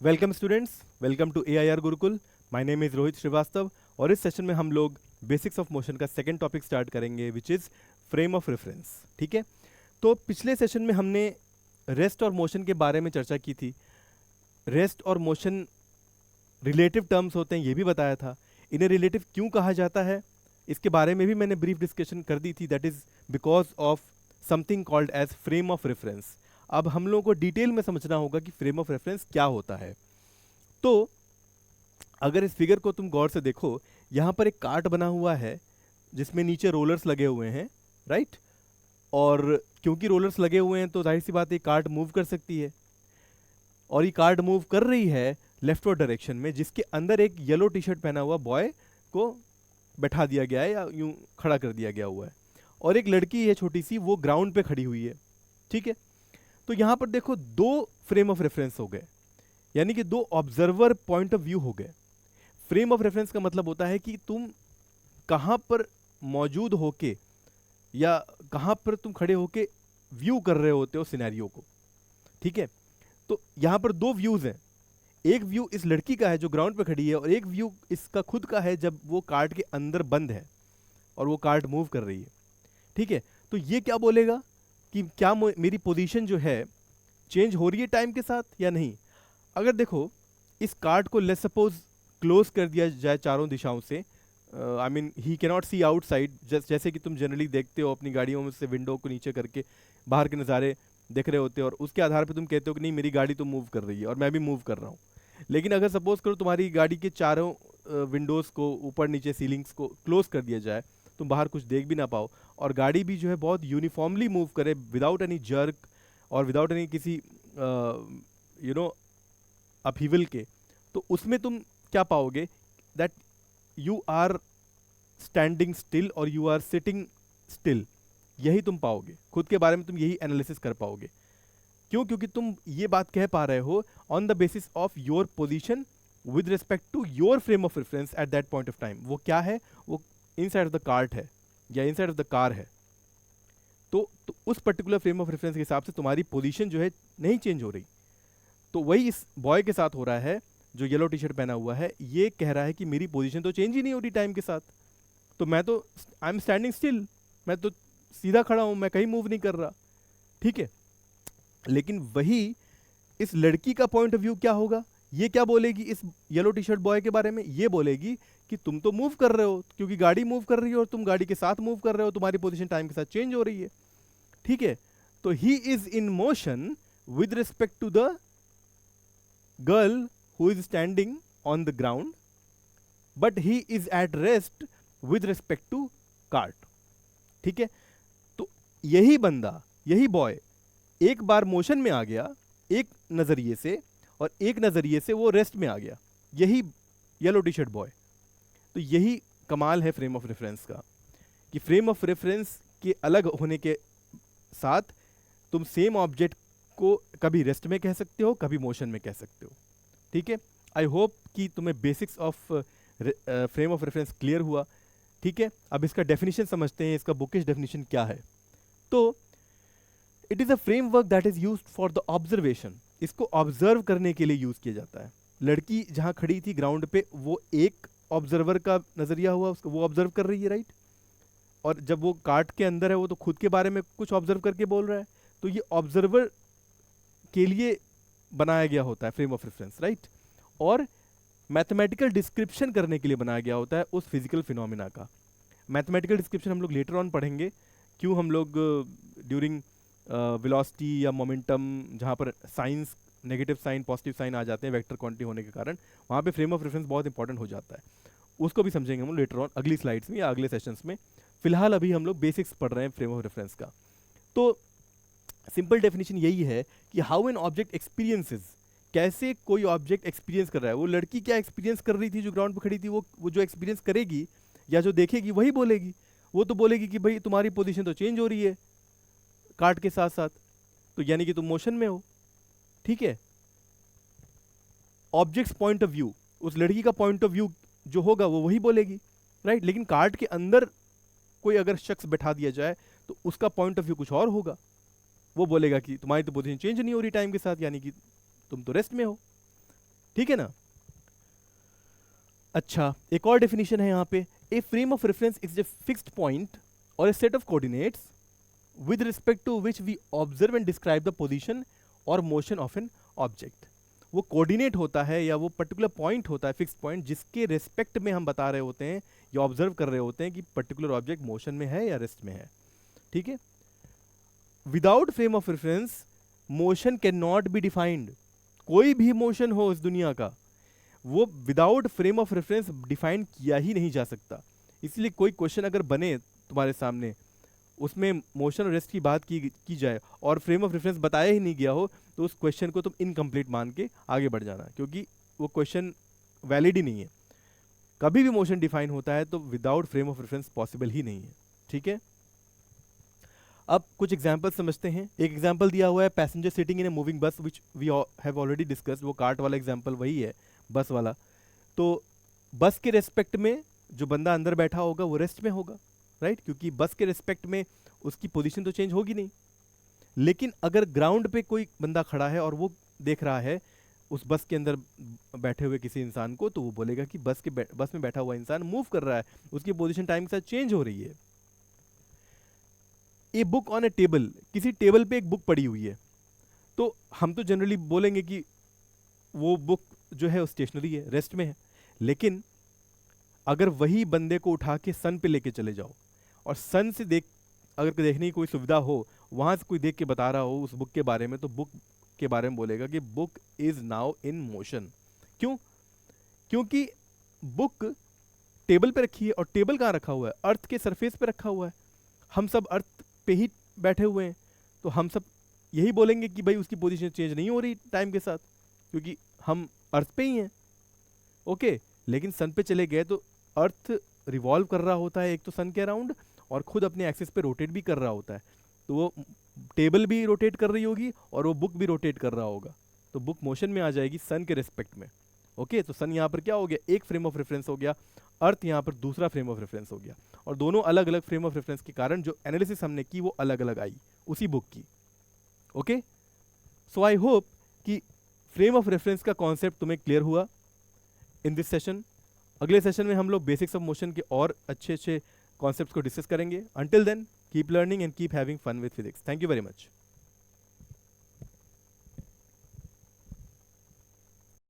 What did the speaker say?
Welcome students, welcome to AIR Gurukul. My name is Rohit Shrivastava और इस session में हम लोग बेसिक्स ऑफ मोशन का सेकंड टॉपिक स्टार्ट करेंगे which is frame of reference. ठीक है, तो पिछले सेशन में हमने रेस्ट और मोशन के बारे में चर्चा की थी। रेस्ट और मोशन रिलेटिव टर्म्स होते हैं ये भी बताया था। इन्हें रिलेटिव क्यों कहा जाता है इसके बारे में भी मैंने ब्रीफ डिस्कशन कर दी थी। That is because of something called as frame of reference. अब हम लोगों को डिटेल में समझना होगा कि फ्रेम ऑफ रेफरेंस क्या होता है। तो अगर इस फिगर को तुम गौर से देखो, यहाँ पर एक कार्ट बना हुआ है जिसमें नीचे रोलर्स लगे हुए हैं, राइट। और क्योंकि रोलर्स लगे हुए हैं तो जाहिर सी बात है कार्ट मूव कर सकती है, और ये कार्ट मूव कर रही है लेफ्टवर्ड डायरेक्शन में, जिसके अंदर एक येलो टी शर्ट पहना हुआ बॉय को बैठा दिया गया है या यूं खड़ा कर दिया गया हुआ है, और एक लड़की है छोटी सी, वो ग्राउंड पे खड़ी हुई है। ठीक है, तो यहाँ पर देखो दो फ्रेम ऑफ रेफरेंस हो गए, यानी कि दो ऑब्जर्वर पॉइंट ऑफ व्यू हो गए। फ्रेम ऑफ रेफरेंस का मतलब होता है कि तुम कहाँ पर मौजूद होके या कहाँ पर तुम खड़े होके व्यू कर रहे होते हो सिनेरियो को। ठीक है, तो यहाँ पर दो व्यूज हैं। एक व्यू इस लड़की का है जो ग्राउंड पे खड़ी है, और एक व्यू इसका खुद का है जब वो कार्ट के अंदर बंद है और वो कार्ट मूव कर रही है। ठीक है, तो ये क्या बोलेगा कि क्या मेरी पोजीशन जो है चेंज हो रही है टाइम के साथ या नहीं। अगर देखो इस कार्ट को लेट्स सपोज क्लोज कर दिया जाए चारों दिशाओं से, I mean he cannot see outside, जैसे कि तुम जनरली देखते हो अपनी गाड़ियों में से विंडो को नीचे करके बाहर के नज़ारे देख रहे होते हो, और उसके आधार पे तुम कहते हो कि नहीं मेरी गाड़ी तो मूव कर रही है और मैं भी मूव कर रहा हूँ। लेकिन अगर सपोज करो तुम्हारी गाड़ी के चारों विंडोज़ को ऊपर नीचे सीलिंग्स को क्लोज कर दिया जाए, तुम बाहर कुछ देख भी ना पाओ, और गाड़ी भी जो है बहुत यूनिफॉर्मली मूव करे विदाउट एनी जर्क और विदाउट एनी किसी अपहीवल के, तो उसमें तुम क्या पाओगे that you are standing still और यू आर सिटिंग स्टिल। यही तुम पाओगे, खुद के बारे में तुम यही एनालिसिस कर पाओगे। क्यों? क्योंकि तुम ये बात कह पा रहे हो on the basis of your position with respect to your frame of reference at that point of time. वो क्या है? वो इनसाइड ऑफ द कार्ट है या इनसाइड ऑफ द कार है। तो उस पर्टिकुलर फ्रेम ऑफ रेफरेंस के हिसाब से तुम्हारी पोजीशन जो है नहीं चेंज हो रही। तो वही इस बॉय के साथ हो रहा है जो येलो टी शर्ट पहना हुआ है। ये कह रहा है कि मेरी पोजीशन तो चेंज ही नहीं हो रही टाइम के साथ, तो मैं तो आई एम स्टैंडिंग स्टिल, मैं तो सीधा खड़ा हूं, मैं कहीं मूव नहीं कर रहा। ठीक है, लेकिन वही इस लड़की का पॉइंट ऑफ व्यू क्या होगा? ये क्या बोलेगी इस येलो टी शर्ट बॉय के बारे में? ये बोलेगी कि तुम तो मूव कर रहे हो क्योंकि गाड़ी मूव कर रही है और तुम गाड़ी के साथ मूव कर रहे हो, तुम्हारी पोजीशन टाइम के साथ चेंज हो रही है। ठीक है, तो he is in motion with respect to the girl who is standing on the ground, but he is at rest with respect to cart. ठीक है, तो यही बंदा, यही बॉय एक बार मोशन में आ गया एक नजरिए से, और एक नजरिए से वो रेस्ट में आ गया, यही येलो टी शर्ट बॉय। तो यही कमाल है फ्रेम ऑफ रेफरेंस का, कि फ्रेम ऑफ रेफरेंस के अलग होने के साथ तुम सेम ऑब्जेक्ट को कभी रेस्ट में कह सकते हो, कभी मोशन में कह सकते हो। ठीक है, आई होप कि तुम्हें basics of frame of reference clear हुआ। ठीक है, अब इसका डेफिनेशन समझते हैं, इसका बुकिश डेफिनेशन क्या है। तो it is a framework that is used for the observation. इसको ऑब्जर्व करने के लिए यूज किया जाता है। लड़की जहां खड़ी थी ग्राउंड पे, वो एक ऑब्जर्वर का नजरिया हुआ, उसको वो ऑब्जर्व कर रही है, राइट। और जब वो कार्ट के अंदर है वो तो खुद के बारे में कुछ ऑब्जर्व करके बोल रहा है। तो ये ऑब्जर्वर के लिए बनाया गया होता है फ्रेम ऑफ रेफरेंस, राइट। और मैथमेटिकल डिस्क्रिप्शन करने के लिए बनाया गया होता है उस फिजिकल फिनोमिना का। मैथमेटिकल डिस्क्रिप्शन हम लोग लेटर ऑन पढ़ेंगे, क्यों हम लोग ड्यूरिंग वेलोसिटी या मोमेंटम, जहाँ पर signs negative sign positive sign आ जाते हैं वेक्टर क्वांटिटी होने के कारण, वहाँ पे फ्रेम ऑफ रेफरेंस बहुत इंपॉर्टेंट हो जाता है। उसको भी समझेंगे हम लेटर ऑन अगली स्लाइड्स में या अगले सेशंस में। फिलहाल अभी हम लोग बेसिक्स पढ़ रहे हैं फ्रेम ऑफ रेफरेंस का। तो सिंपल डेफिनेशन यही है कि हाउ एन ऑब्जेक्ट एक्सपीरियंसेस, कैसे कोई ऑब्जेक्ट एक्सपीरियंस कर रहा है। वो लड़की क्या एक्सपीरियंस कर रही थी जो ग्राउंड पे खड़ी थी, वो जो एक्सपीरियंस करेगी या जो देखेगी वही बोलेगी। वो तो बोलेगी कि भाई तुम्हारी पोजीशन तो चेंज हो रही है कार्ट के साथ साथ, तो यानी कि तुम मोशन में हो। ठीक है, ऑब्जेक्ट्स पॉइंट ऑफ व्यू, उस लड़की का पॉइंट ऑफ व्यू जो होगा वो वही बोलेगी, राइट। लेकिन कार्ट के अंदर कोई अगर शख्स बैठा दिया जाए तो उसका पॉइंट ऑफ व्यू कुछ और होगा। वो बोलेगा कि तुम्हारी तो पोजीशन चेंज नहीं हो रही टाइम के साथ, यानी कि तुम तो रेस्ट में हो। ठीक है ना। अच्छा, एक और डेफिनेशन है यहाँ पे, a frame of reference is a fixed point और a set of coordinates with respect to which we observe and describe the position or motion of an object। वो कोऑर्डिनेट होता है या वो पर्टिकुलर पॉइंट होता है, फिक्स पॉइंट, जिसके respect में हम बता रहे होते हैं या ऑब्जर्व कर रहे होते हैं कि पर्टिकुलर ऑब्जेक्ट मोशन में है या रेस्ट में है। ठीक है, without frame of reference motion can not be defined. कोई भी मोशन हो इस दुनिया का, वो without frame of reference define किया ही नहीं जा सकता। इसलिए कोई क्वेश्चन अगर बने तुम्हारे सामने, उसमें मोशन और रेस्ट की बात की जाए और फ्रेम ऑफ रेफरेंस बताया ही नहीं गया हो, तो उस क्वेश्चन को तुम इनकम्प्लीट मान के आगे बढ़ जाना, क्योंकि वो क्वेश्चन वैलिड ही नहीं है। कभी भी मोशन डिफाइन होता है तो without frame of reference possible ही नहीं है। ठीक है, अब कुछ एग्जांपल समझते हैं। एक एग्जांपल दिया हुआ है, passenger sitting in a moving bus which we have already discussed. वो कार्ट वाला एग्जांपल वही है, बस वाला। तो बस के रेस्पेक्ट में जो बंदा अंदर बैठा होगा वो रेस्ट में होगा, राइट, क्योंकि बस के रिस्पेक्ट में उसकी पोजीशन तो चेंज होगी नहीं। लेकिन अगर ग्राउंड पे कोई बंदा खड़ा है और वो देख रहा है उस बस के अंदर बैठे हुए किसी इंसान को, तो वो बोलेगा कि बस में बैठा हुआ इंसान मूव कर रहा है, उसकी पोजीशन टाइम के साथ चेंज हो रही है। A book on A table, किसी टेबल पे एक बुक पड़ी हुई है, तो हम तो जनरली बोलेंगे कि वो बुक जो है स्टेशनरी है, रेस्ट में है। लेकिन अगर वही बंदे को उठा के सन पे लेके चले जाओ और सन से अगर देखने की कोई सुविधा हो, वहां से कोई देख के बता रहा हो उस बुक के बारे में, तो बुक के बारे में बोलेगा कि book is now in motion. क्यों? क्योंकि बुक टेबल पे रखी है, और टेबल कहाँ रखा हुआ है? अर्थ के सरफेस पे रखा हुआ है। हम सब अर्थ पे ही बैठे हुए हैं, तो हम सब यही बोलेंगे कि भाई उसकी पोजीशन चेंज नहीं हो रही टाइम के साथ, क्योंकि हम अर्थ पे ही हैं। ओके, लेकिन सन पे चले गए तो अर्थ रिवॉल्व कर रहा होता है एक तो सन के अराउंड, और खुद अपने एक्सिस पे रोटेट भी कर रहा होता है। तो वो टेबल भी रोटेट कर रही होगी और वो बुक भी रोटेट कर रहा होगा, तो बुक मोशन में आ जाएगी सन के रिस्पेक्ट में। ओके, तो सन यहाँ पर क्या हो गया? एक फ्रेम ऑफ रेफरेंस हो गया, अर्थ यहाँ पर दूसरा फ्रेम ऑफ रेफरेंस हो गया, और दोनों अलग अलग फ्रेम ऑफ रेफरेंस के कारण जो एनालिसिस हमने की वो अलग अलग आई उसी बुक की। ओके, सो आई होप कि फ्रेम ऑफ रेफरेंस का कॉन्सेप्ट तुम्हें क्लियर हुआ इन दिस सेशन। अगले सेशन में हम लोग बेसिक्स ऑफ मोशन के और अच्छे अच्छे कॉन्सेप्ट्स को डिस्कस करेंगे। Until then, keep learning and keep having fun with physics. Thank you very much.